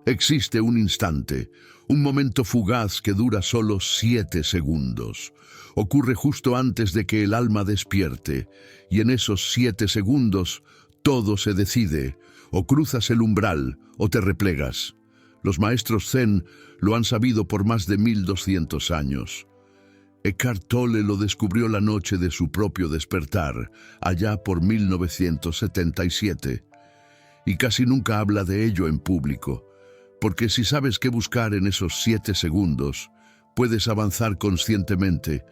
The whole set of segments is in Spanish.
Existe un instante, un momento fugaz que dura solo 7 segundos. Ocurre justo antes de que el alma despierte, y en esos 7 segundos todo se decide, o cruzas el umbral o te replegas. Los maestros Zen lo han sabido por más de 1200 años. Eckhart Tolle lo descubrió la noche de su propio despertar, allá por 1977, y casi nunca habla de ello en público, porque si sabes qué buscar en esos 7 segundos, puedes avanzar conscientemente,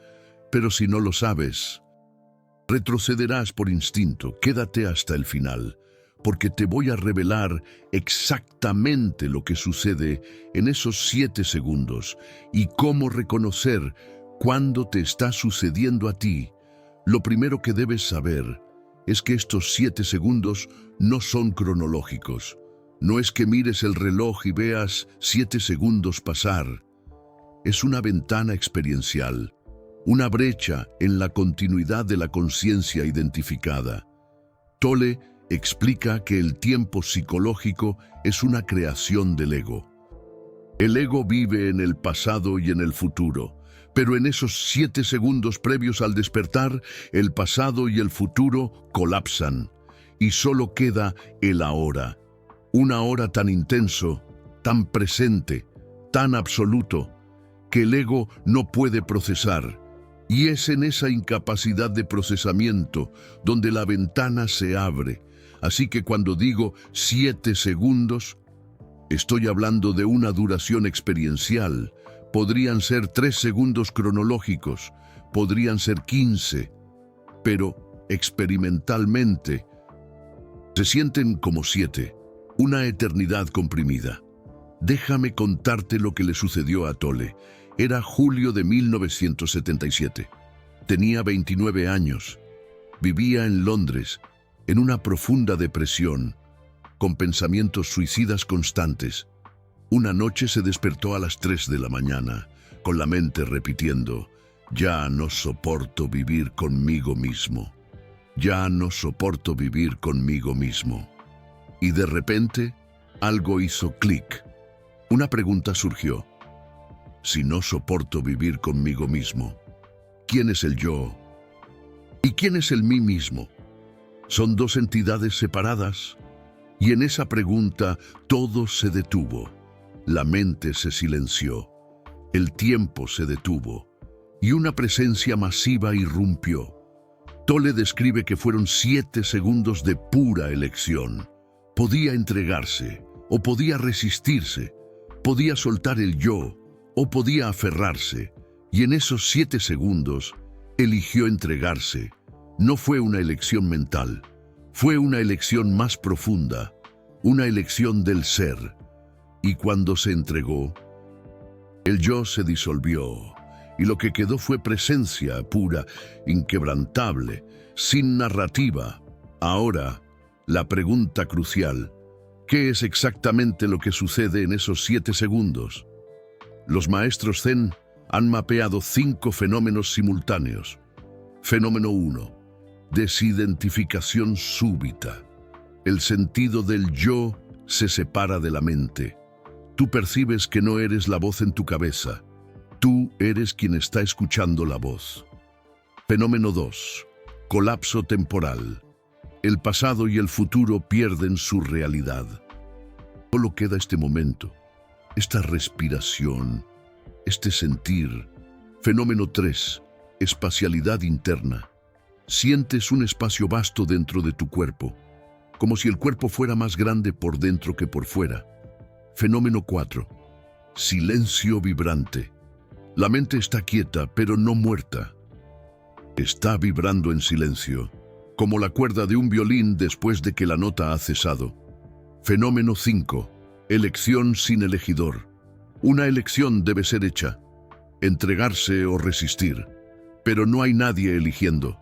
pero si no lo sabes, retrocederás por instinto. Quédate hasta el final, porque te voy a revelar exactamente lo que sucede en esos 7 segundos y cómo reconocer cuándo te está sucediendo a ti. Lo primero que debes saber es que estos 7 segundos no son cronológicos. No es que mires el reloj y veas 7 segundos pasar. Es una ventana experiencial, una brecha en la continuidad de la conciencia identificada. Tolle explica que el tiempo psicológico es una creación del ego. El ego vive en el pasado y en el futuro, pero en esos 7 segundos previos al despertar, el pasado y el futuro colapsan y solo queda el ahora. Una hora tan intenso, tan presente, tan absoluto, que el ego no puede procesar. Y es en esa incapacidad de procesamiento donde la ventana se abre. Así que cuando digo 7 segundos, estoy hablando de una duración experiencial. Podrían ser 3 segundos cronológicos, podrían ser 15, pero experimentalmente se sienten como 7. Una eternidad comprimida. Déjame contarte lo que le sucedió a Tolle. Era julio de 1977. Tenía 29 años. Vivía en Londres, en una profunda depresión, con pensamientos suicidas constantes. Una noche se despertó a las 3 de la mañana, con la mente repitiendo: ya no soporto vivir conmigo mismo. Ya no soporto vivir conmigo mismo. Y de repente, algo hizo clic. Una pregunta surgió. Si no soporto vivir conmigo mismo, ¿quién es el yo? ¿Y quién es el mí mismo? ¿Son dos entidades separadas? Y en esa pregunta todo se detuvo. La mente se silenció. El tiempo se detuvo. Y una presencia masiva irrumpió. Tolle describe que fueron 7 segundos de pura elección. Podía entregarse, o podía resistirse, podía soltar el yo, o podía aferrarse, y en esos 7 segundos eligió entregarse. No fue una elección mental, fue una elección más profunda, una elección del ser. Y cuando se entregó, el yo se disolvió, y lo que quedó fue presencia pura, inquebrantable, sin narrativa. Ahora, la pregunta crucial: ¿qué es exactamente lo que sucede en esos 7 segundos? Los maestros Zen han mapeado 5 fenómenos simultáneos. Fenómeno 1. Desidentificación súbita. El sentido del yo se separa de la mente. Tú percibes que no eres la voz en tu cabeza. Tú eres quien está escuchando la voz. Fenómeno 2. Colapso temporal. El pasado y el futuro pierden su realidad. Solo queda este momento, esta respiración, este sentir. Fenómeno 3. Espacialidad interna. Sientes un espacio vasto dentro de tu cuerpo, como si el cuerpo fuera más grande por dentro que por fuera. Fenómeno 4. Silencio vibrante. La mente está quieta, pero no muerta. Está vibrando en silencio, como la cuerda de un violín después de que la nota ha cesado. Fenómeno 5. Elección sin elegidor. Una elección debe ser hecha, entregarse o resistir, pero no hay nadie eligiendo.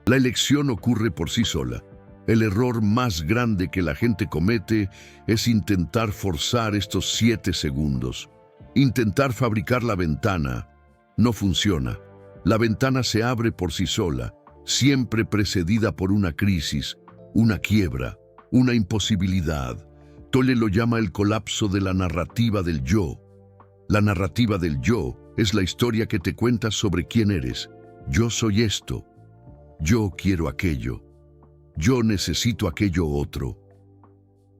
La elección ocurre por sí sola. El error más grande que la gente comete es intentar forzar estos 7 segundos. Intentar fabricar la ventana no funciona. La ventana se abre por sí sola, siempre precedida por una crisis, una quiebra, una imposibilidad. Tolle lo llama el colapso de la narrativa del yo. La narrativa del yo es la historia que te cuentas sobre quién eres. Yo soy esto. Yo quiero aquello. Yo necesito aquello otro.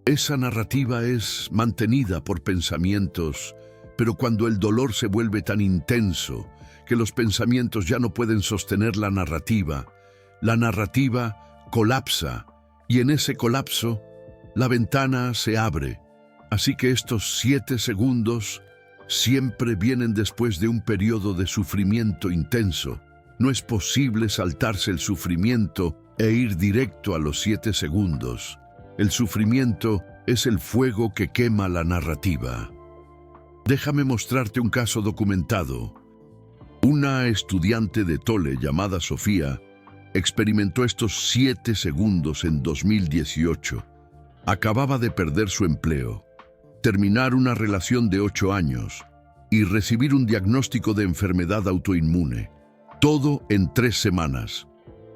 Esa narrativa es mantenida por pensamientos, pero cuando el dolor se vuelve tan intenso que los pensamientos ya no pueden sostener la narrativa colapsa, y en ese colapso la ventana se abre. Así que estos 7 segundos siempre vienen después de un periodo de sufrimiento intenso. No es posible saltarse el sufrimiento e ir directo a los 7 segundos. El sufrimiento es el fuego que quema la narrativa. Déjame mostrarte un caso documentado. Una estudiante de Tolle llamada Sofía experimentó estos 7 segundos en 2018. Acababa de perder su empleo, terminar una relación de 8 años y recibir un diagnóstico de enfermedad autoinmune. Todo en 3 semanas.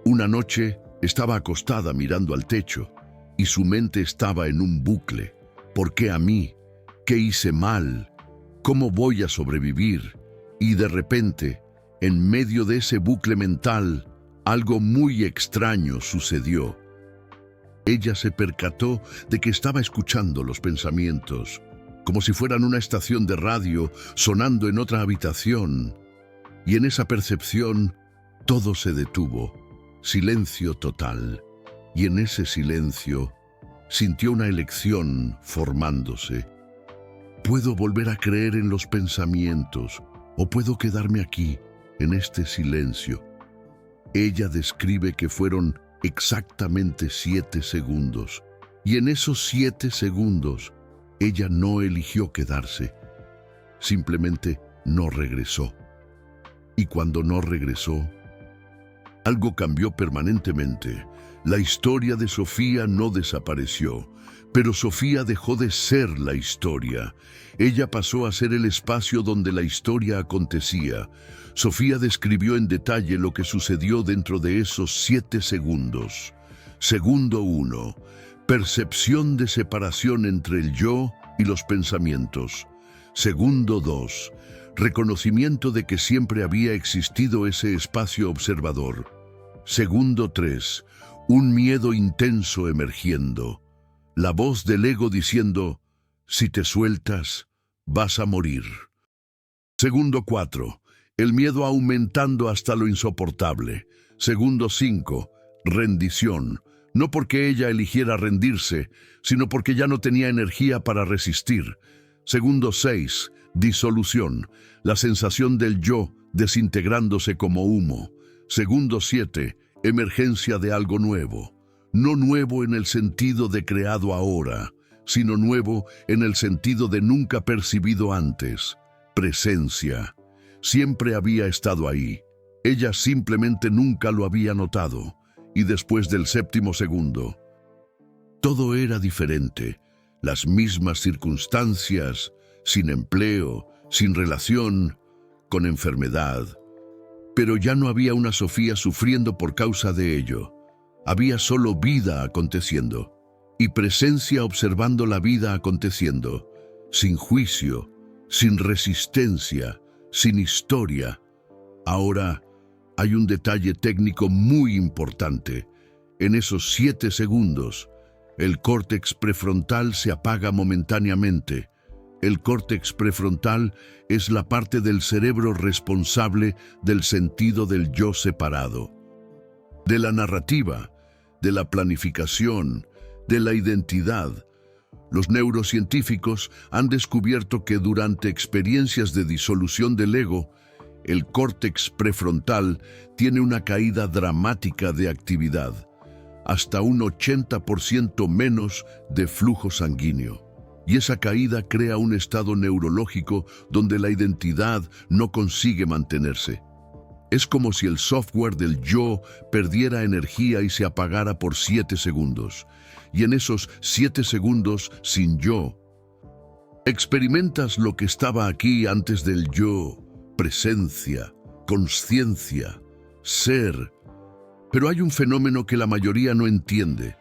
Una noche estaba acostada mirando al techo y su mente estaba en un bucle. ¿Por qué a mí? ¿Qué hice mal? ¿Cómo voy a sobrevivir? Y de repente, en medio de ese bucle mental, algo muy extraño sucedió. Ella se percató de que estaba escuchando los pensamientos, como si fueran una estación de radio sonando en otra habitación. Y en esa percepción, todo se detuvo. Silencio total. Y en ese silencio, sintió una elección formándose. Puedo volver a creer en los pensamientos, o puedo quedarme aquí, en este silencio. Ella describe que fueron exactamente 7 segundos, y en esos 7 segundos, ella no eligió quedarse. Simplemente no regresó. Y cuando no regresó, algo cambió permanentemente. La historia de Sofía no desapareció, pero Sofía dejó de ser la historia. Ella pasó a ser el espacio donde la historia acontecía. Sofía describió en detalle lo que sucedió dentro de esos 7 segundos. Segundo 1. Percepción de separación entre el yo y los pensamientos. Segundo 2. Reconocimiento de que siempre había existido ese espacio observador. Segundo 3. Un miedo intenso emergiendo. La voz del ego diciendo, si te sueltas, vas a morir. Segundo 4. El miedo aumentando hasta lo insoportable. Segundo 5. Rendición. No porque ella eligiera rendirse, sino porque ya no tenía energía para resistir. Segundo 6. Disolución. La sensación del yo desintegrándose como humo. Segundo 7. Emergencia de algo nuevo. No nuevo en el sentido de creado ahora, sino nuevo en el sentido de nunca percibido antes. Presencia. Siempre había estado ahí. Ella simplemente nunca lo había notado. Y después del 7º segundo, todo era diferente. Las mismas circunstancias, sin empleo, sin relación, con enfermedad. Pero ya no había una Sofía sufriendo por causa de ello. Había solo vida aconteciendo, y presencia observando la vida aconteciendo, sin juicio, sin resistencia, sin historia. Ahora hay un detalle técnico muy importante. En esos 7 segundos, el córtex prefrontal se apaga momentáneamente. El córtex prefrontal es la parte del cerebro responsable del sentido del yo separado, de la narrativa, de la planificación, de la identidad. Los neurocientíficos han descubierto que durante experiencias de disolución del ego, el córtex prefrontal tiene una caída dramática de actividad, hasta un 80% menos de flujo sanguíneo. Y esa caída crea un estado neurológico donde la identidad no consigue mantenerse. Es como si el software del yo perdiera energía y se apagara por 7 segundos. Y en esos 7 segundos sin yo, experimentas lo que estaba aquí antes del yo: presencia, consciencia, ser. Pero hay un fenómeno que la mayoría no entiende.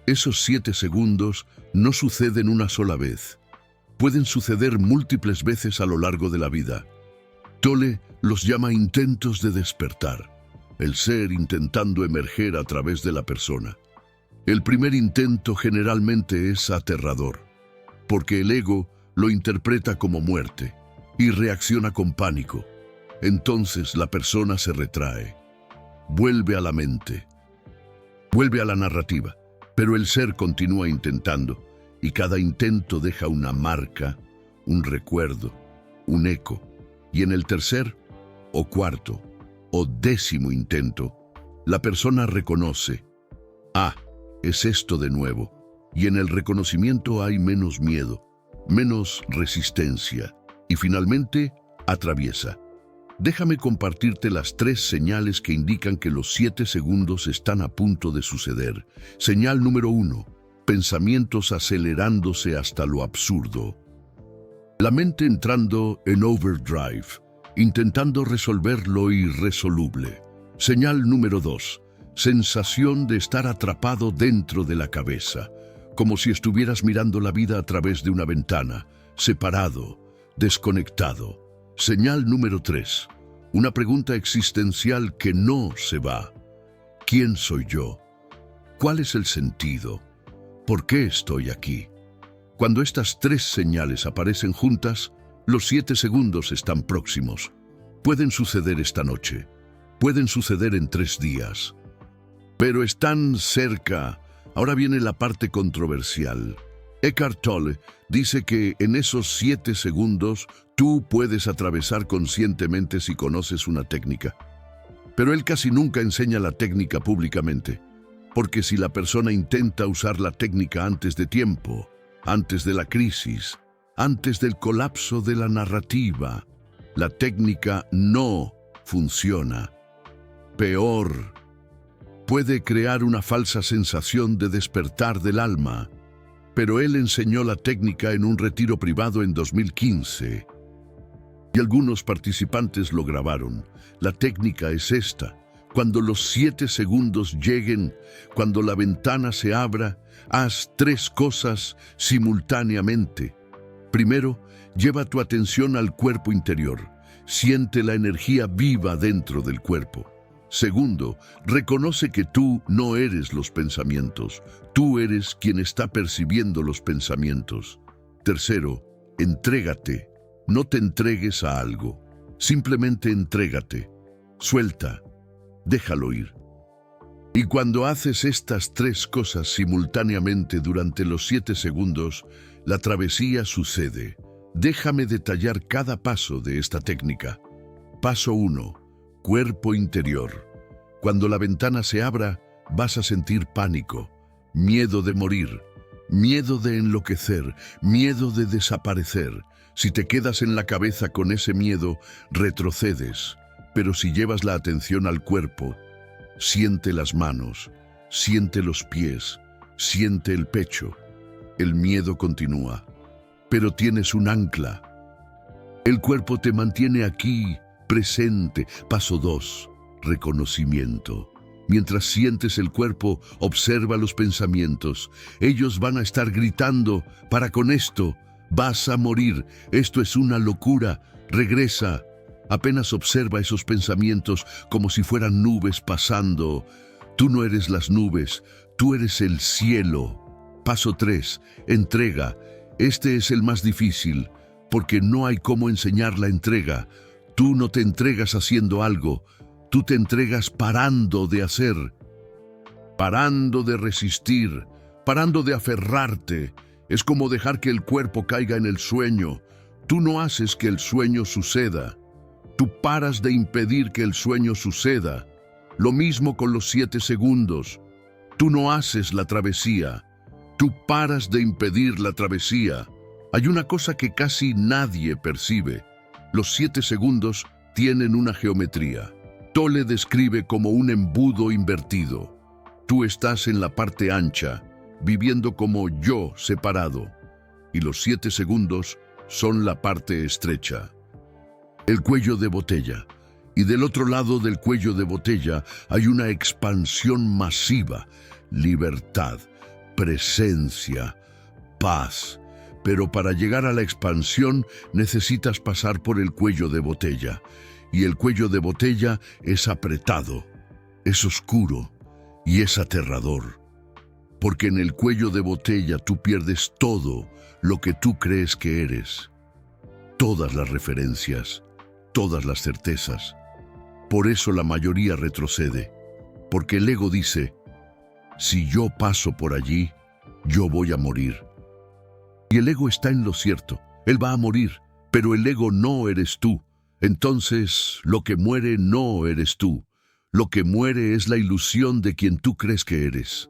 Esos 7 segundos no suceden una sola vez. Pueden suceder múltiples veces a lo largo de la vida. Tolle los llama intentos de despertar, el ser intentando emerger a través de la persona. El primer intento generalmente es aterrador, porque el ego lo interpreta como muerte y reacciona con pánico. Entonces la persona se retrae, vuelve a la mente, vuelve a la narrativa, pero el ser continúa intentando y cada intento deja una marca, un recuerdo, un eco. Y en el tercer, o cuarto, o 10º intento, la persona reconoce, es esto de nuevo. Y en el reconocimiento hay menos miedo, menos resistencia y finalmente atraviesa. Déjame compartirte las 3 señales que indican que los 7 segundos están a punto de suceder. Señal número 1. Pensamientos acelerándose hasta lo absurdo. La mente entrando en overdrive, intentando resolver lo irresoluble. Señal número 2. Sensación de estar atrapado dentro de la cabeza, como si estuvieras mirando la vida a través de una ventana, separado, desconectado. Señal número 3. Una pregunta existencial que no se va. ¿Quién soy yo? ¿Cuál es el sentido? ¿Por qué estoy aquí? Cuando estas 3 señales aparecen juntas, los 7 segundos están próximos. Pueden suceder esta noche, pueden suceder en 3 días. Pero están cerca. Ahora viene la parte controversial. Eckhart Tolle dice que en esos 7 segundos tú puedes atravesar conscientemente si conoces una técnica. Pero él casi nunca enseña la técnica públicamente, porque si la persona intenta usar la técnica antes de tiempo, antes de la crisis, antes del colapso de la narrativa, la técnica no funciona. Peor, puede crear una falsa sensación de despertar del alma. Pero él enseñó la técnica en un retiro privado en 2015. Y algunos participantes lo grabaron. La técnica es esta. Cuando los 7 segundos lleguen, cuando la ventana se abra, haz 3 cosas simultáneamente. Primero, lleva tu atención al cuerpo interior. Siente la energía viva dentro del cuerpo. Segundo, reconoce que tú no eres los pensamientos. Tú eres quien está percibiendo los pensamientos. Tercero, entrégate. No te entregues a algo. Simplemente entrégate. Suelta. Déjalo ir. Y cuando haces estas 3 cosas simultáneamente durante los 7 segundos, la travesía sucede. Déjame detallar cada paso de esta técnica. Paso 1. Cuerpo interior. Cuando la ventana se abra, vas a sentir pánico, miedo de morir, miedo de enloquecer, miedo de desaparecer. Si te quedas en la cabeza con ese miedo, retrocedes. Pero si llevas la atención al cuerpo, siente las manos, siente los pies, siente el pecho. El miedo continúa, pero tienes un ancla. El cuerpo te mantiene aquí, presente. Paso 2. Reconocimiento. Mientras sientes el cuerpo, observa los pensamientos. Ellos van a estar gritando, para con esto, vas a morir, esto es una locura, regresa. Apenas observa esos pensamientos como si fueran nubes pasando. Tú no eres las nubes, tú eres el cielo. Paso 3. Entrega. Este es el más difícil, porque no hay cómo enseñar la entrega. Tú no te entregas haciendo algo, tú te entregas parando de hacer, parando de resistir, parando de aferrarte. Es como dejar que el cuerpo caiga en el sueño. Tú no haces que el sueño suceda. Tú paras de impedir que el sueño suceda. Lo mismo con los 7 segundos. Tú no haces la travesía. Tú paras de impedir la travesía. Hay una cosa que casi nadie percibe. Los 7 segundos tienen una geometría. Tolle describe como un embudo invertido. Tú estás en la parte ancha, viviendo como yo separado, y los 7 segundos son la parte estrecha. El cuello de botella. Y del otro lado del cuello de botella hay una expansión masiva, libertad. presencia, paz. Pero para llegar a la expansión necesitas pasar por el cuello de botella. Y el cuello de botella es apretado, es oscuro y es aterrador. Porque en el cuello de botella tú pierdes todo lo que tú crees que eres. Todas las referencias, todas las certezas. Por eso la mayoría retrocede. Porque el ego dice, si yo paso por allí, yo voy a morir. Y el ego está en lo cierto, él va a morir, pero el ego no eres tú. Entonces, lo que muere no eres tú. Lo que muere es la ilusión de quien tú crees que eres.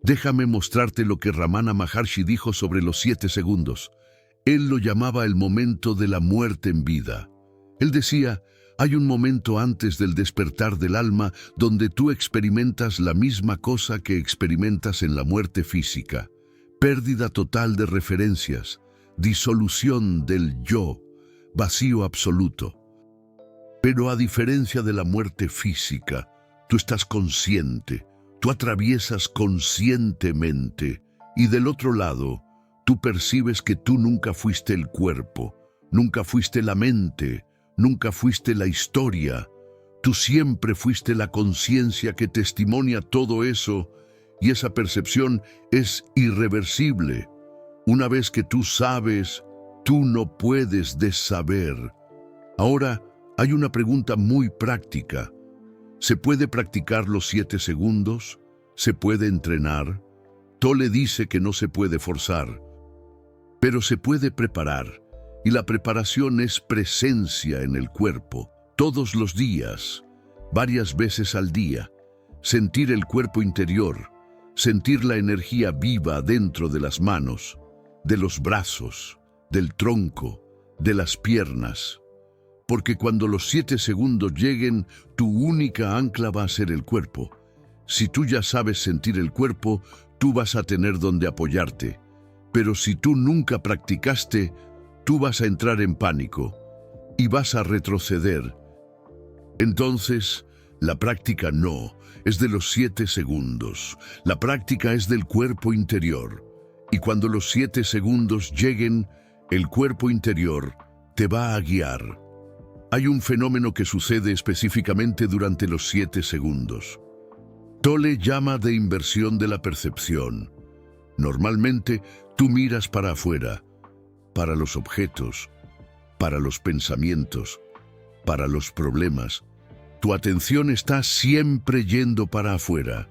Déjame mostrarte lo que Ramana Maharshi dijo sobre los 7 segundos. Él lo llamaba el momento de la muerte en vida. Él decía, hay un momento antes del despertar del alma donde tú experimentas la misma cosa que experimentas en la muerte física. Pérdida total de referencias, disolución del yo, vacío absoluto. Pero a diferencia de la muerte física, tú estás consciente, tú atraviesas conscientemente y del otro lado, tú percibes que tú nunca fuiste el cuerpo, nunca fuiste la mente, nunca fuiste la historia. Tú siempre fuiste la conciencia que testimonia todo eso y esa percepción es irreversible. Una vez que tú sabes, tú no puedes desaber. Ahora, hay una pregunta muy práctica. ¿Se puede practicar los 7 segundos? ¿Se puede entrenar? Tolle dice que no se puede forzar, pero se puede preparar. Y la preparación es presencia en el cuerpo, todos los días, varias veces al día. Sentir el cuerpo interior, sentir la energía viva dentro de las manos, de los brazos, del tronco, de las piernas. Porque cuando los 7 segundos lleguen, tu única ancla va a ser el cuerpo. Si tú ya sabes sentir el cuerpo, tú vas a tener donde apoyarte. Pero si tú nunca practicaste, tú vas a entrar en pánico y vas a retroceder. Entonces, la práctica no es de los 7 segundos. La práctica es del cuerpo interior. Y cuando los 7 segundos lleguen, el cuerpo interior te va a guiar. Hay un fenómeno que sucede específicamente durante los 7 segundos. Tolle llama de inversión de la percepción. Normalmente, tú miras para afuera, para los objetos, para los pensamientos, para los problemas. Tu atención está siempre yendo para afuera.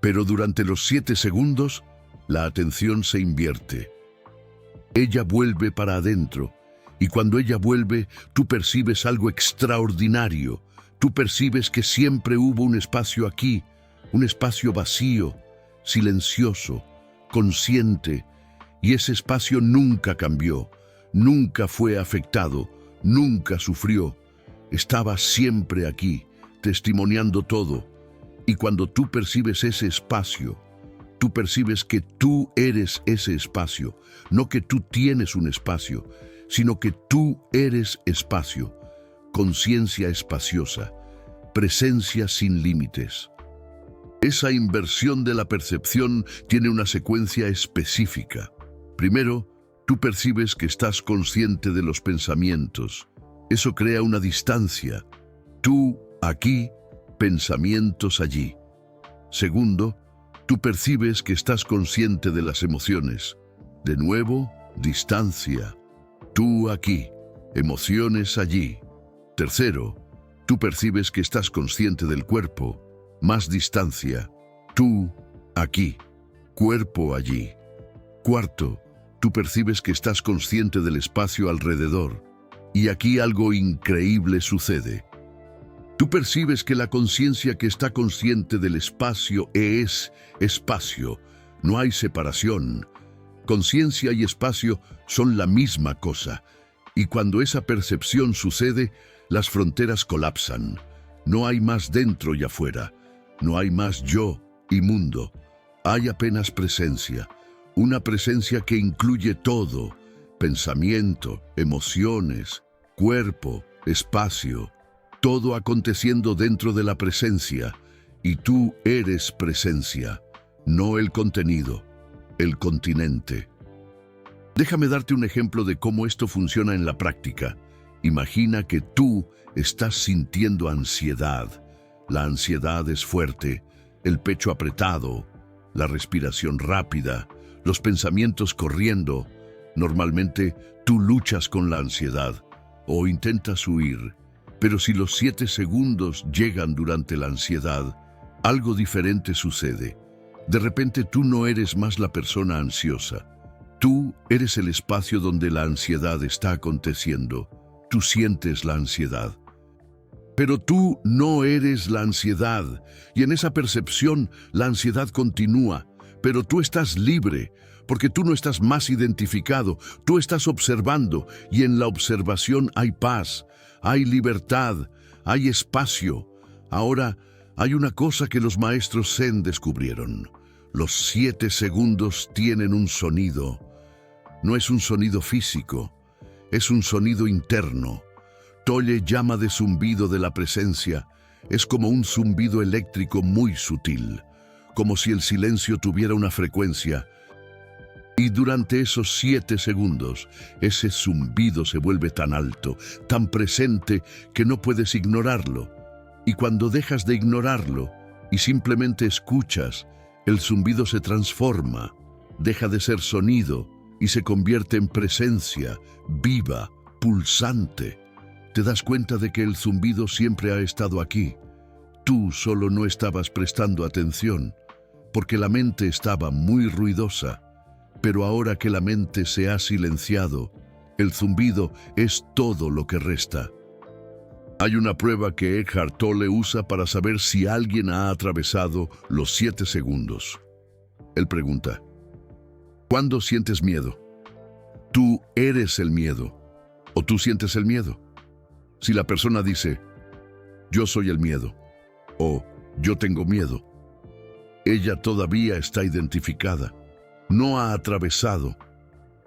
Pero durante los 7 segundos, la atención se invierte. Ella vuelve para adentro, y cuando ella vuelve, tú percibes algo extraordinario. Tú percibes que siempre hubo un espacio aquí, un espacio vacío, silencioso, consciente, y ese espacio nunca cambió, nunca fue afectado, nunca sufrió. Estaba siempre aquí, testimoniando todo. Y cuando tú percibes ese espacio, tú percibes que tú eres ese espacio, no que tú tienes un espacio, sino que tú eres espacio, conciencia espaciosa, presencia sin límites. Esa inversión de la percepción tiene una secuencia específica. Primero, tú percibes que estás consciente de los pensamientos. Eso crea una distancia. Tú aquí, pensamientos allí. Segundo, tú percibes que estás consciente de las emociones. De nuevo, distancia. Tú aquí, emociones allí. Tercero, tú percibes que estás consciente del cuerpo. Más distancia. Tú aquí, cuerpo allí. Cuarto, tú percibes que estás consciente del espacio alrededor. Y aquí algo increíble sucede. Tú percibes que la conciencia que está consciente del espacio es espacio. No hay separación. Conciencia y espacio son la misma cosa. Y cuando esa percepción sucede, las fronteras colapsan. No hay más dentro y afuera. No hay más yo y mundo. Hay apenas presencia. Una presencia que incluye todo. Pensamiento, emociones, cuerpo, espacio. Todo aconteciendo dentro de la presencia. Y tú eres presencia, no el contenido. el continente. Déjame darte un ejemplo de cómo esto funciona en la práctica. Imagina que tú estás sintiendo ansiedad. La ansiedad es fuerte, el pecho apretado, la respiración rápida, los pensamientos corriendo. Normalmente tú luchas con la ansiedad o intentas huir, pero si los 7 segundos llegan durante la ansiedad, algo diferente sucede. De repente tú no eres más la persona ansiosa. Tú eres el espacio donde la ansiedad está aconteciendo. Tú sientes la ansiedad. Pero tú no eres la ansiedad, y en esa percepción la ansiedad continúa, pero tú estás libre, porque tú no estás más identificado, tú estás observando, y en la observación hay paz, hay libertad, hay espacio. Ahora, hay una cosa que los maestros Zen descubrieron. Los 7 segundos tienen un sonido. No es un sonido físico, es un sonido interno. Tolle llama de zumbido de la presencia. Es como un zumbido eléctrico muy sutil, como si el silencio tuviera una frecuencia. Y durante esos 7 segundos, ese zumbido se vuelve tan alto, tan presente, que no puedes ignorarlo. Y cuando dejas de ignorarlo y simplemente escuchas, el zumbido se transforma, deja de ser sonido y se convierte en presencia, viva, pulsante. Te das cuenta de que el zumbido siempre ha estado aquí. Tú solo no estabas prestando atención, porque la mente estaba muy ruidosa. Pero ahora que la mente se ha silenciado, el zumbido es todo lo que resta. Hay una prueba que Eckhart Tolle usa para saber si alguien ha atravesado los 7 segundos. Él pregunta, ¿cuándo sientes miedo? ¿Tú eres el miedo o tú sientes el miedo? Si la persona dice, yo soy el miedo o yo tengo miedo, ella todavía está identificada, no ha atravesado.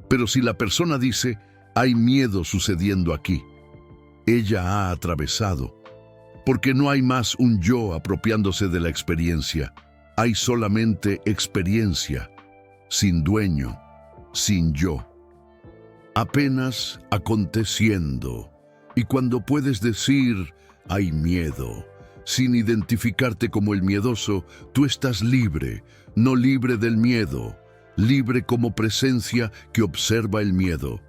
Pero si la persona dice, hay miedo sucediendo aquí, ella ha atravesado, porque no hay más un yo apropiándose de la experiencia. Hay solamente experiencia, sin dueño, sin yo. Apenas aconteciendo. Y cuando puedes decir, hay miedo, sin identificarte como el miedoso, tú estás libre, no libre del miedo, libre como presencia que observa el miedo.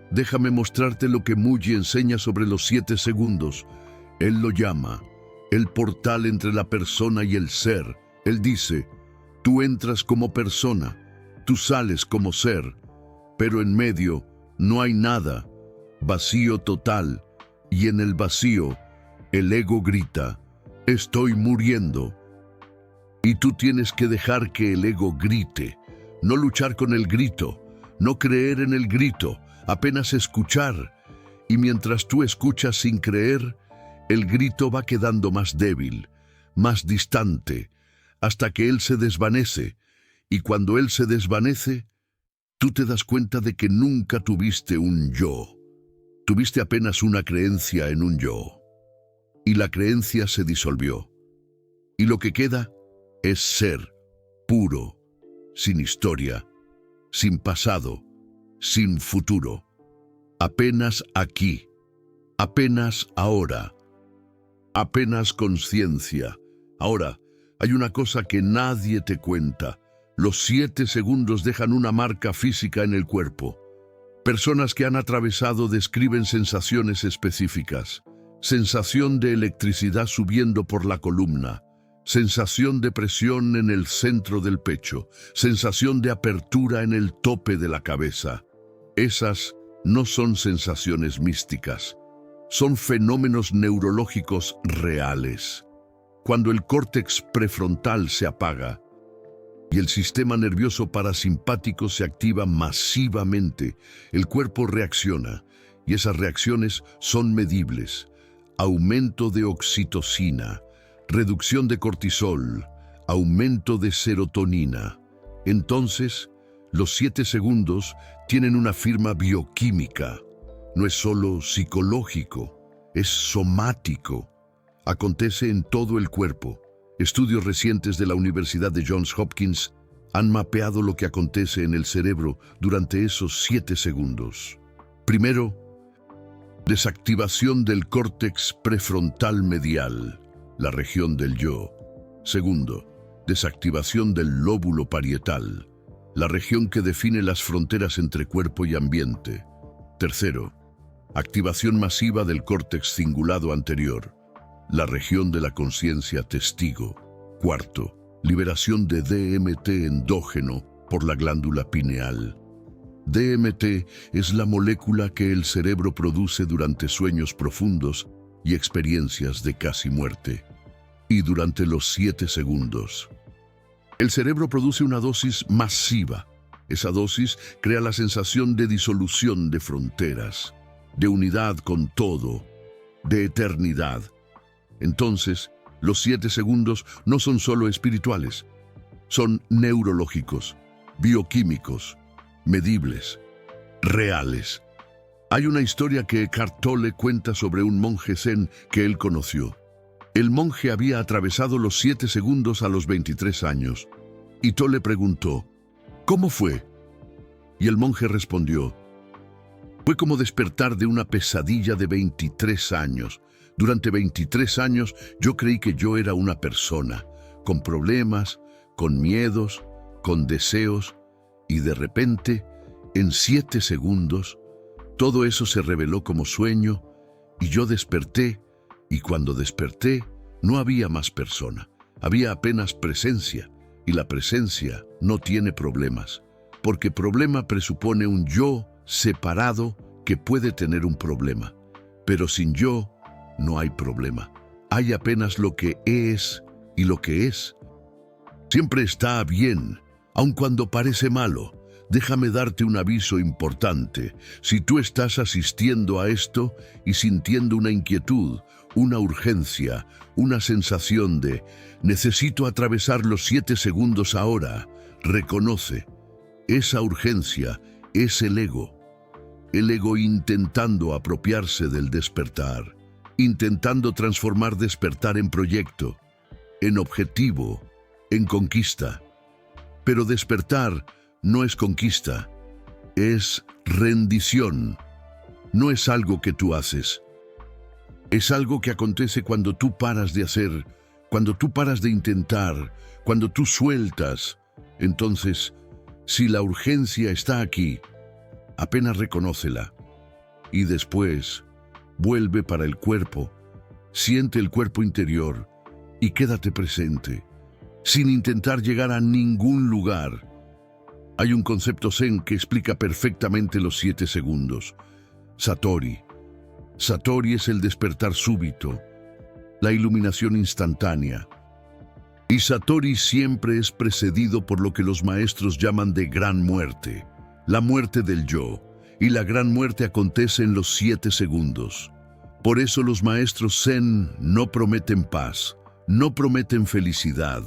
Déjame mostrarte lo que Muji enseña sobre los 7 segundos. Él lo llama el portal entre la persona y el ser. Él dice, tú entras como persona, tú sales como ser, pero en medio no hay nada, vacío total, y en el vacío el ego grita, estoy muriendo. Y tú tienes que dejar que el ego grite, no luchar con el grito, no creer en el grito, apenas escuchar. Y mientras tú escuchas sin creer, el grito va quedando más débil, más distante, hasta que él se desvanece. Y cuando él se desvanece, tú te das cuenta de que nunca tuviste un yo. Tuviste apenas una creencia en un yo. Y la creencia se disolvió. Y lo que queda es ser puro, sin historia, sin pasado, sin futuro. Apenas aquí, apenas ahora, apenas conciencia. Ahora, hay una cosa que nadie te cuenta. Los 7 segundos dejan una marca física en el cuerpo. Personas que han atravesado describen sensaciones específicas. Sensación de electricidad subiendo por la columna. Sensación de presión en el centro del pecho. Sensación de apertura en el tope de la cabeza. Esas no son sensaciones místicas. Son fenómenos neurológicos reales. Cuando el córtex prefrontal se apaga, y el sistema nervioso parasimpático se activa masivamente, el cuerpo reacciona, y esas reacciones son medibles. Aumento de oxitocina, reducción de cortisol, aumento de serotonina. Entonces, los 7 segundos tienen una firma bioquímica. No es solo psicológico, es somático. Acontece en todo el cuerpo. Estudios recientes de la Universidad de Johns Hopkins han mapeado lo que acontece en el cerebro durante esos 7 segundos. Primero, desactivación del córtex prefrontal medial, la región del yo. Segundo, desactivación del lóbulo parietal, la región que define las fronteras entre cuerpo y ambiente. Tercero, activación masiva del córtex cingulado anterior, la región de la conciencia testigo. Cuarto, liberación de DMT endógeno por la glándula pineal. DMT es la molécula que el cerebro produce durante sueños profundos y experiencias de casi muerte. Y durante los 7 segundos. El cerebro produce una dosis masiva. Esa dosis crea la sensación de disolución de fronteras, de unidad con todo, de eternidad. Entonces, los 7 segundos no son solo espirituales, son neurológicos, bioquímicos, medibles, reales. Hay una historia que Eckhart Tolle cuenta sobre un monje zen que él conoció. El monje había atravesado los 7 segundos a los 23 años, y Tolle preguntó, ¿cómo fue? Y el monje respondió, fue como despertar de una pesadilla de 23 años. Durante 23 años yo creí que yo era una persona, con problemas, con miedos, con deseos, y de repente, en 7 segundos, todo eso se reveló como sueño, y yo desperté, y cuando desperté, no había más persona, había apenas presencia, y la presencia no tiene problemas, porque problema presupone un yo separado que puede tener un problema, pero sin yo no hay problema, hay apenas lo que es y lo que es. Siempre está bien, aun cuando parece malo. Déjame darte un aviso importante. Si tú estás asistiendo a esto y sintiendo una inquietud, una urgencia, una sensación de necesito atravesar los 7 segundos ahora, reconoce. Esa urgencia es el ego intentando apropiarse del despertar, intentando transformar despertar en proyecto, en objetivo, en conquista. Pero despertar no es conquista, es rendición. No es algo que tú haces. Es algo que acontece cuando tú paras de hacer, cuando tú paras de intentar, cuando tú sueltas. Entonces, si la urgencia está aquí, apenas reconócela. Y después, vuelve para el cuerpo, siente el cuerpo interior y quédate presente, sin intentar llegar a ningún lugar. Hay un concepto zen que explica perfectamente los 7 segundos. Satori. Satori es el despertar súbito, la iluminación instantánea. Y Satori siempre es precedido por lo que los maestros llaman de gran muerte, la muerte del yo, y la gran muerte acontece en los 7 segundos. Por eso los maestros zen no prometen paz, no prometen felicidad,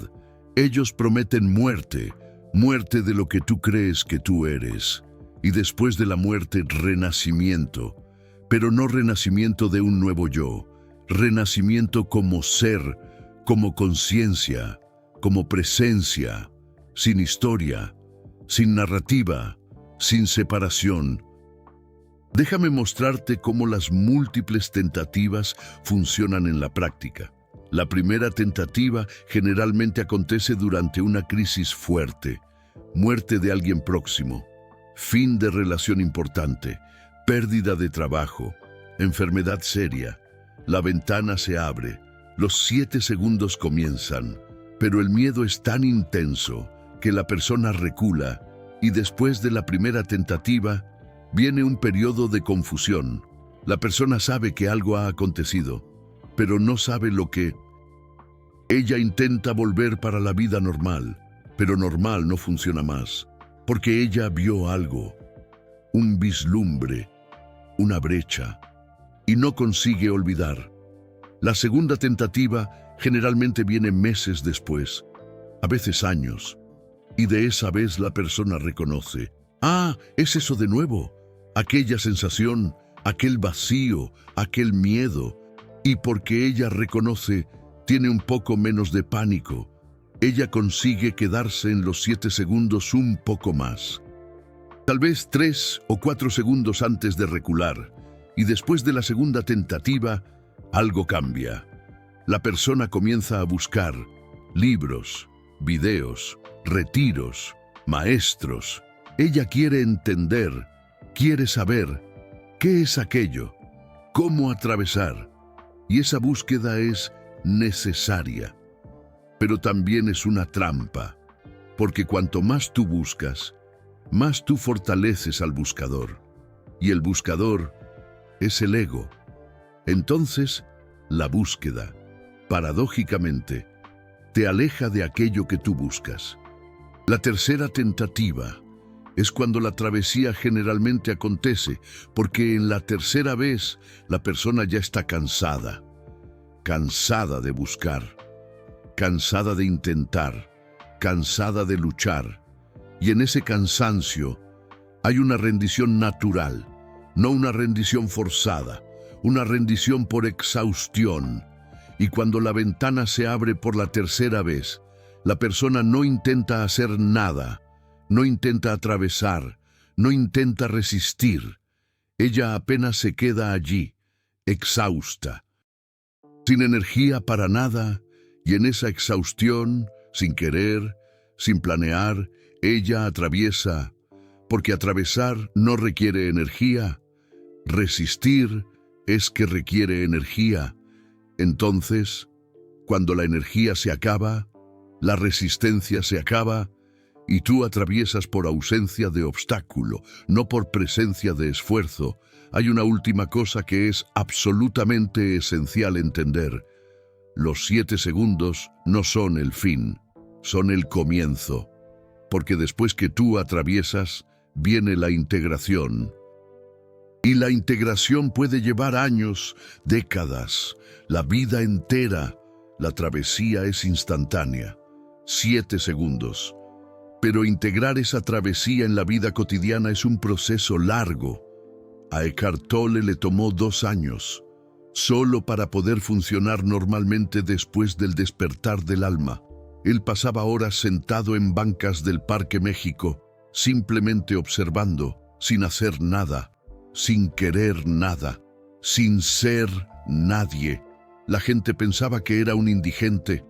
ellos prometen muerte, muerte de lo que tú crees que tú eres, y después de la muerte, renacimiento, pero no renacimiento de un nuevo yo, renacimiento como ser, como conciencia, como presencia, sin historia, sin narrativa, sin separación. Déjame mostrarte cómo las múltiples tentativas funcionan en la práctica. La primera tentativa generalmente acontece durante una crisis fuerte, muerte de alguien próximo, fin de relación importante, pérdida de trabajo, enfermedad seria. La ventana se abre, los 7 segundos comienzan, pero el miedo es tan intenso que la persona recula y después de la primera tentativa viene un periodo de confusión. La persona sabe que algo ha acontecido, pero no sabe lo que. Ella intenta volver para la vida normal, pero normal no funciona más, porque ella vio algo, un vislumbre, una brecha, y no consigue olvidar. La segunda tentativa generalmente viene meses después, a veces años, y de esa vez la persona reconoce, es eso de nuevo, aquella sensación, aquel vacío, aquel miedo, y porque ella reconoce, tiene un poco menos de pánico, ella consigue quedarse en los 7 segundos un poco más. Tal vez 3 o 4 segundos antes de recular, y después de la segunda tentativa, algo cambia. La persona comienza a buscar libros, videos, retiros, maestros. Ella quiere entender, quiere saber qué es aquello, cómo atravesar. Y esa búsqueda es necesaria. Pero también es una trampa, porque cuanto más tú buscas, más tú fortaleces al buscador. Y el buscador es el ego. Entonces, la búsqueda, paradójicamente, te aleja de aquello que tú buscas. La tercera tentativa es cuando la travesía generalmente acontece, porque en la tercera vez la persona ya está cansada de buscar, cansada de intentar, cansada de luchar. Y en ese cansancio hay una rendición natural, no una rendición forzada, una rendición por exhaustión. Y cuando la ventana se abre por la tercera vez, la persona no intenta hacer nada, no intenta atravesar, no intenta resistir. Ella apenas se queda allí, exhausta, sin energía para nada, y en esa exhaustión, sin querer, sin planear, ella atraviesa, porque atravesar no requiere energía, resistir es que requiere energía. Entonces, cuando la energía se acaba, la resistencia se acaba, y tú atraviesas por ausencia de obstáculo, no por presencia de esfuerzo. Hay una última cosa que es absolutamente esencial entender. Los 7 segundos no son el fin, son el comienzo. Porque después que tú atraviesas, viene la integración. Y la integración puede llevar años, décadas, la vida entera. La travesía es instantánea, 7 segundos. Pero integrar esa travesía en la vida cotidiana es un proceso largo. A Eckhart Tolle le tomó 2 años, solo para poder funcionar normalmente después del despertar del alma. Él pasaba horas sentado en bancas del Parque México, simplemente observando, sin hacer nada, sin querer nada, sin ser nadie. La gente pensaba que era un indigente,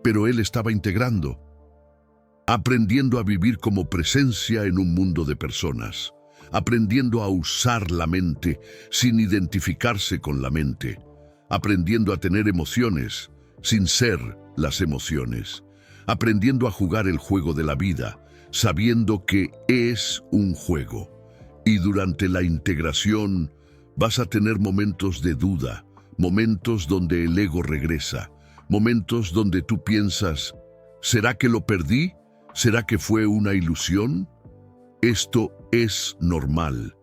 pero él estaba integrando, aprendiendo a vivir como presencia en un mundo de personas, aprendiendo a usar la mente sin identificarse con la mente, aprendiendo a tener emociones sin ser las emociones, aprendiendo a jugar el juego de la vida, sabiendo que es un juego. Y durante la integración vas a tener momentos de duda, momentos donde el ego regresa, momentos donde tú piensas, ¿será que lo perdí? ¿Será que fue una ilusión? Esto es normal.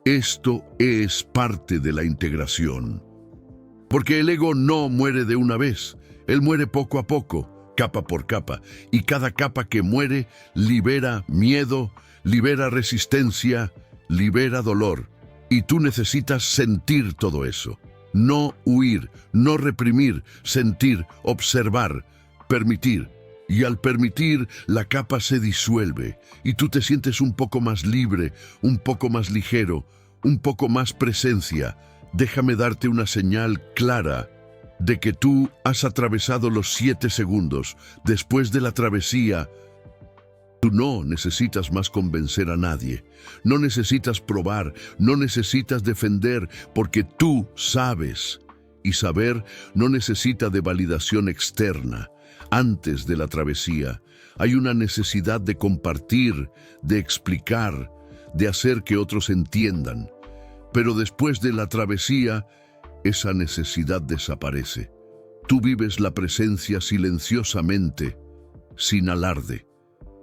Esto es parte de la integración. Porque el ego no muere de una vez. Él muere poco a poco, capa por capa. Y cada capa que muere libera miedo, libera resistencia, libera dolor. Y tú necesitas sentir todo eso. No huir, no reprimir, sentir, observar, permitir. Y al permitir, la capa se disuelve y tú te sientes un poco más libre, un poco más ligero, un poco más presencia. Déjame darte una señal clara de que tú has atravesado los 7 segundos. Después de la travesía, tú no necesitas más convencer a nadie. No necesitas probar, no necesitas defender, porque tú sabes. Y saber no necesita de validación externa. Antes de la travesía, hay una necesidad de compartir, de explicar, de hacer que otros entiendan. Pero después de la travesía, esa necesidad desaparece. Tú vives la presencia silenciosamente, sin alarde,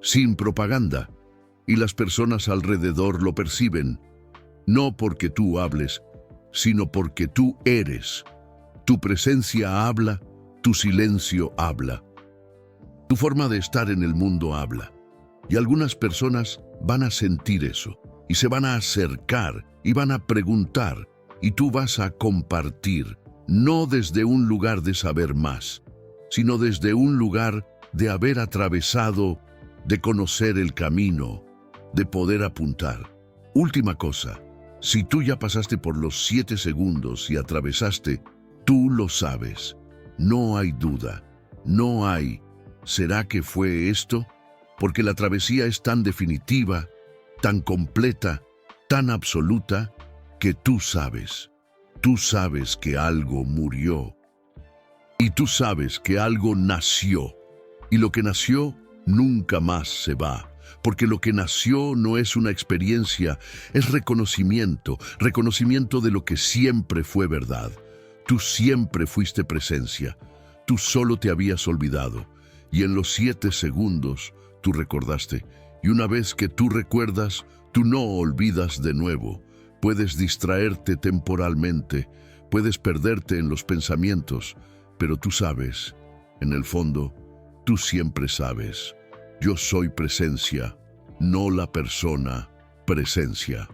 sin propaganda, y las personas alrededor lo perciben, no porque tú hables, sino porque tú eres. Tu presencia habla, tu silencio habla. Tu forma de estar en el mundo habla, y algunas personas van a sentir eso, y se van a acercar, y van a preguntar, y tú vas a compartir, no desde un lugar de saber más, sino desde un lugar de haber atravesado, de conocer el camino, de poder apuntar. Última cosa, si tú ya pasaste por los 7 segundos y atravesaste, tú lo sabes. No hay duda, no hay. ¿Será que fue esto? Porque la travesía es tan definitiva, tan completa, tan absoluta, que tú sabes que algo murió. Y tú sabes que algo nació. Y lo que nació nunca más se va. Porque lo que nació no es una experiencia, es reconocimiento de lo que siempre fue verdad. Tú siempre fuiste presencia. Tú solo te habías olvidado. Y en los 7 segundos tú recordaste. Y una vez que tú recuerdas, tú no olvidas de nuevo. Puedes distraerte temporalmente, puedes perderte en los pensamientos, pero tú sabes, en el fondo, tú siempre sabes. Yo soy presencia, no la persona, presencia.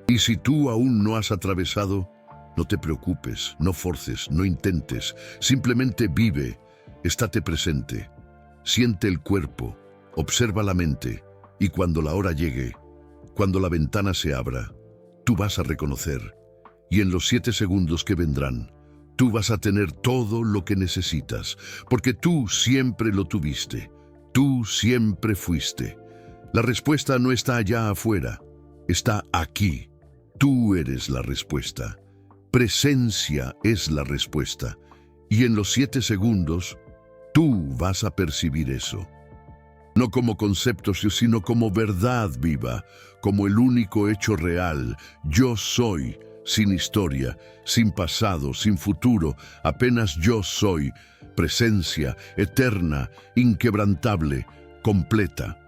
Y si tú aún no has atravesado, no te preocupes, no forces, no intentes, simplemente vive, estate presente, siente el cuerpo, observa la mente, y cuando la hora llegue, cuando la ventana se abra, tú vas a reconocer, y en los 7 segundos que vendrán, tú vas a tener todo lo que necesitas, porque tú siempre lo tuviste, tú siempre fuiste. La respuesta no está allá afuera, está aquí. Tú eres la respuesta. Presencia es la respuesta. Y en los 7 segundos, tú vas a percibir eso. No como conceptos, sino como verdad viva, como el único hecho real. Yo soy, sin historia, sin pasado, sin futuro, apenas yo soy, presencia, eterna, inquebrantable, completa.